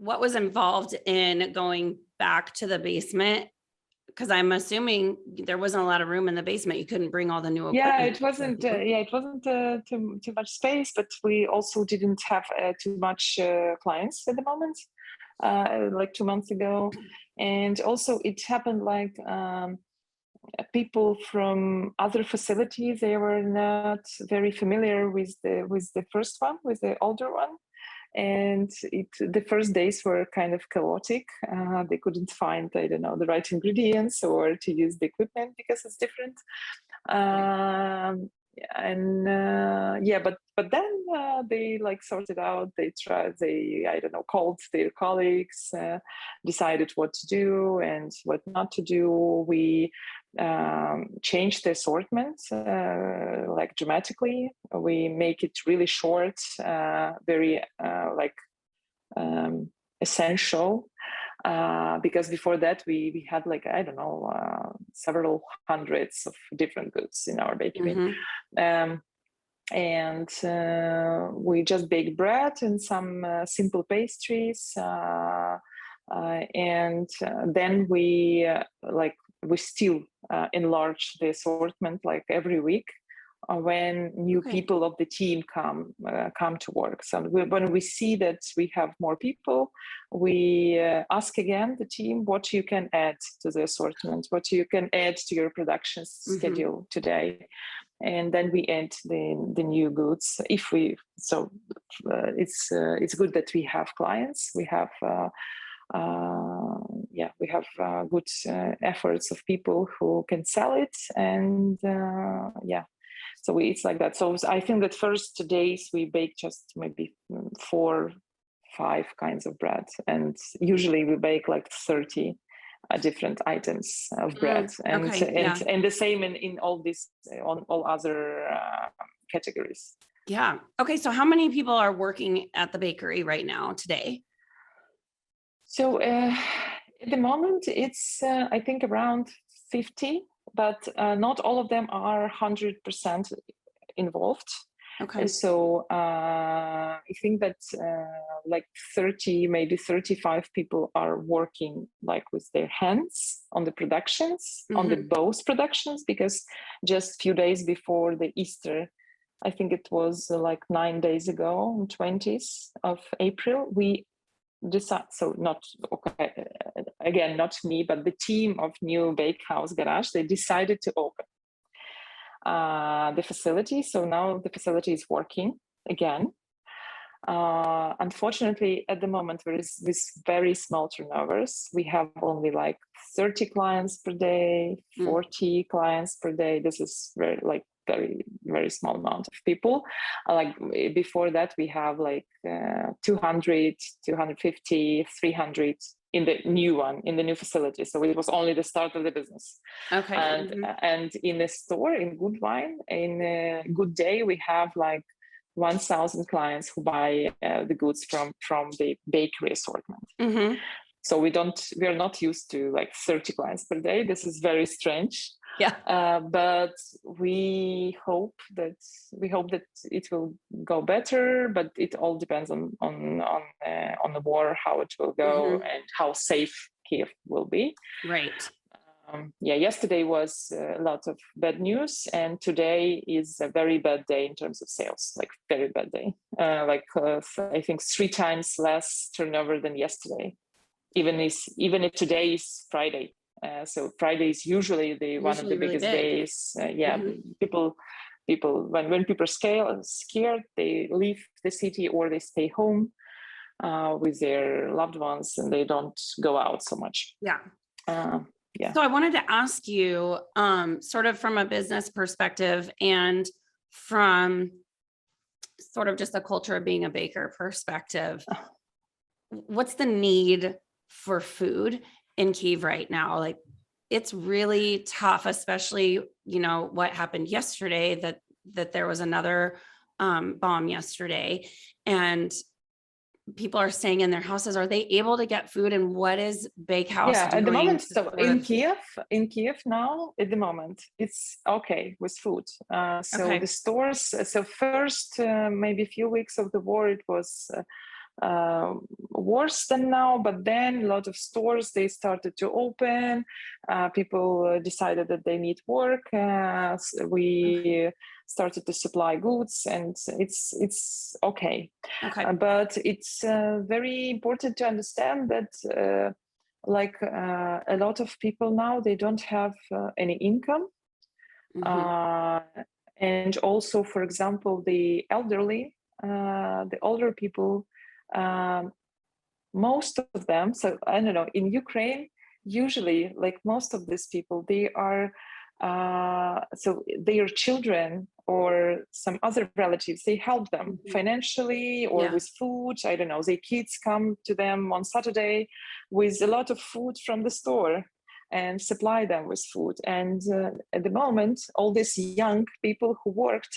what was involved in going back to the basement? Because I'm assuming there wasn't a lot of room in the basement. You couldn't bring all the new equipment. It wasn't too much space, but we also didn't have too much clients at the moment, like 2 months ago. And also it happened like people from other facilities, they were not very familiar with the first one, with the older one. And the first days were kind of chaotic. They couldn't find, I don't know, the right ingredients or to use the equipment because it's different. But then they like sorted out. I don't know, called their colleagues, decided what to do and what not to do. We changed the assortment like dramatically. We make it really short, very essential. Because before that we had like, I don't know, several hundreds of different goods in our bakery. And we just bake bread and some simple pastries, and then we still enlarge the assortment like every week when new people of the team come to work. So when we see that we have more people, we ask again the team what you can add to the assortment, what you can add to your production schedule today, and then we add the new goods. It's good that we have clients. We have good efforts of people who can sell it, and so it's like that. So I think that first days we bake just maybe 4-5 kinds of bread, and usually we bake like 30 different items of bread, and the same in all these on all other categories. Yeah. Okay. So how many people are working at the bakery right now today? So at the moment it's I think around 50, but not all of them are 100% involved. Okay. So I think that like 30, maybe 35 people are working like with their hands on the productions, on the both productions, because just a few days before the Easter, I think it was like 9 days ago, on 20th of April, we decide, so not me, but the team of new Bakehouse Garage, they decided to open the facility. So now the facility is working again. Unfortunately, at the moment, there is this very small turnovers. We have only like 30 clients per day, 40 clients per day. This is very, very small amount of people. Like before that, we have like 200, 250, 300 in the new one, in the new facility. So it was only the start of the business. Okay. And in the store, in Good Wine, in a good day, we have like 1,000 clients who buy the goods from the bakery assortment. So we are not used to like 30 clients per day. This is very strange. Yeah. But we hope that it will go better. But it all depends on the war, how it will go, and how safe Kyiv will be. Right. Yesterday was a lot of bad news, and today is a very bad day in terms of sales. Like very bad day. I think 3 times less turnover than yesterday. Even if today is Friday. So Friday is usually one of the biggest days. People when people are scared, they leave the city or they stay home with their loved ones, and they don't go out so much. Yeah. So I wanted to ask you, sort of from a business perspective and from sort of just a culture of being a baker perspective, what's the need for food in Kyiv right now? Like, it's really tough, especially, what happened yesterday, that there was another bomb yesterday, and people are staying in their houses. Are they able to get food? And what is Bakehouse doing? At the moment, so in Kyiv now, at the moment, it's okay with food. The stores, so first, maybe a few weeks of the war, it was worse than now, but then a lot of stores, they started to open. People decided that they need work. So we started to supply goods, and it's okay. But it's very important to understand that a lot of people now, they don't have any income. And also, for example, the elderly, the older people, most of them, so I don't know, in Ukraine, usually, like most of these people, they are, so their children or some other relatives, they help them financially or with food. I don't know, their kids come to them on Saturday with a lot of food from the store and supply them with food. And at the moment, all these young people who worked,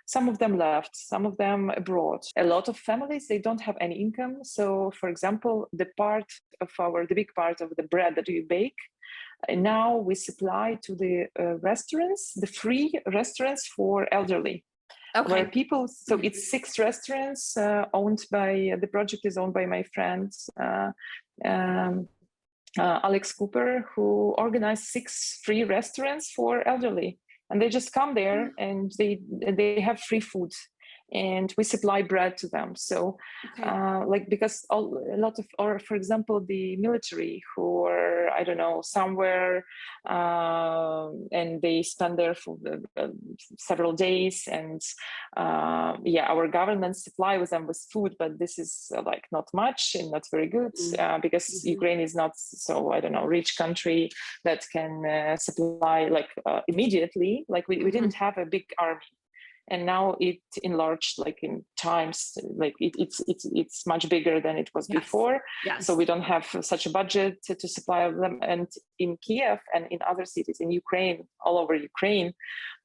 some of them left, some of them abroad. A lot of families, they don't have any income. So, for example, the big part of the bread that we bake, now we supply to the restaurants, the free restaurants for elderly. Where people, so it's 6 restaurants owned by, the project is owned by my friend, Alex Cooper, who organized 6 free restaurants for elderly. And they just come there and they have free food, and we supply bread to them. So because a lot of, or for example, the military who are, I don't know, somewhere and they spend there for several days, and our government supply with them with food, but this is like not much and not very good because Ukraine is not so, I don't know, rich country that can supply like immediately. Like we didn't have a big army. And now it enlarged, like in times, like it's much bigger than it was before. So we don't have such a budget to supply them. And in Kyiv and in other cities in Ukraine, all over Ukraine,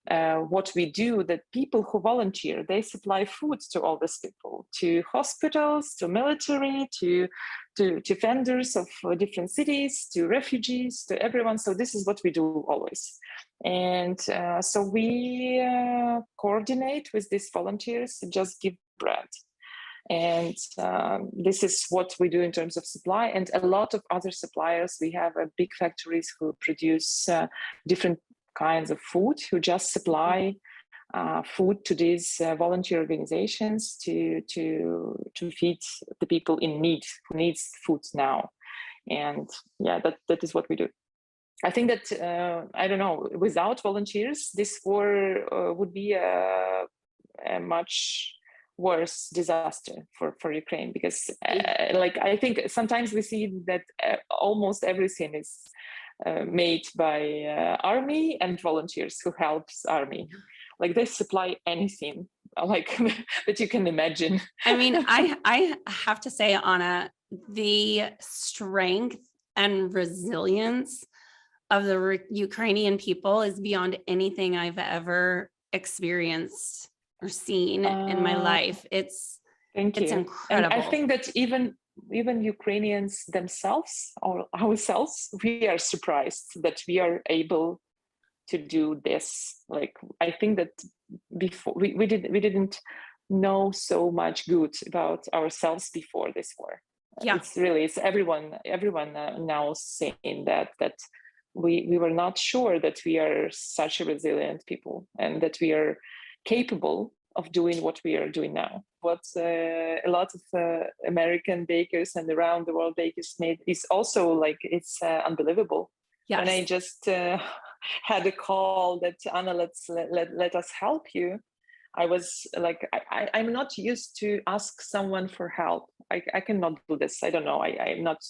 what we do, that people who volunteer, they supply food to all these people, to hospitals, to military, to vendors of different cities, to refugees, to everyone. So this is what we do always. And so we coordinate with these volunteers to just give bread. And this is what we do in terms of supply. And a lot of other suppliers, we have big factories who produce different kinds of food, who just supply food to these volunteer organizations to feed the people in need, who needs food now. And that is what we do. I think that, I don't know, without volunteers, this war would be a much worse disaster for Ukraine, because I think sometimes we see that almost everything is made by army and volunteers who helps army. Like they supply anything like that you can imagine. I mean, I have to say, Anna, the strength and resilience of the Ukrainian people is beyond anything I've ever experienced or seen in my life. It's incredible. And I think that even Ukrainians themselves or ourselves, we are surprised that we are able to do this. Like, I think that before we didn't know so much good about ourselves before this war. It's everyone now saying that we were not sure that we are such a resilient people and that we are capable of doing what we are doing now. What a lot of American bakers and around the world bakers made is also like, it's unbelievable. When I just had a call that, Anna, let us help you, I was like, I'm not used to ask someone for help. I cannot do this. I don't know. I'm not.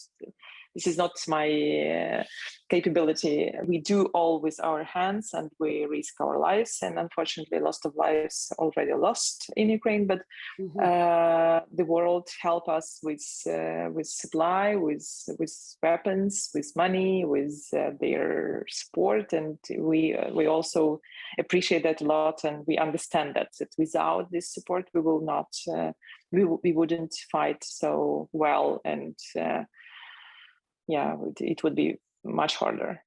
This is not my capability. We do all with our hands, and we risk our lives. And unfortunately, lots of lives already lost in Ukraine. But the world help us with supply, with weapons, with money, with their support, and we also appreciate that a lot. And we understand that without this support, we will not. We wouldn't fight so well, and it would be much harder.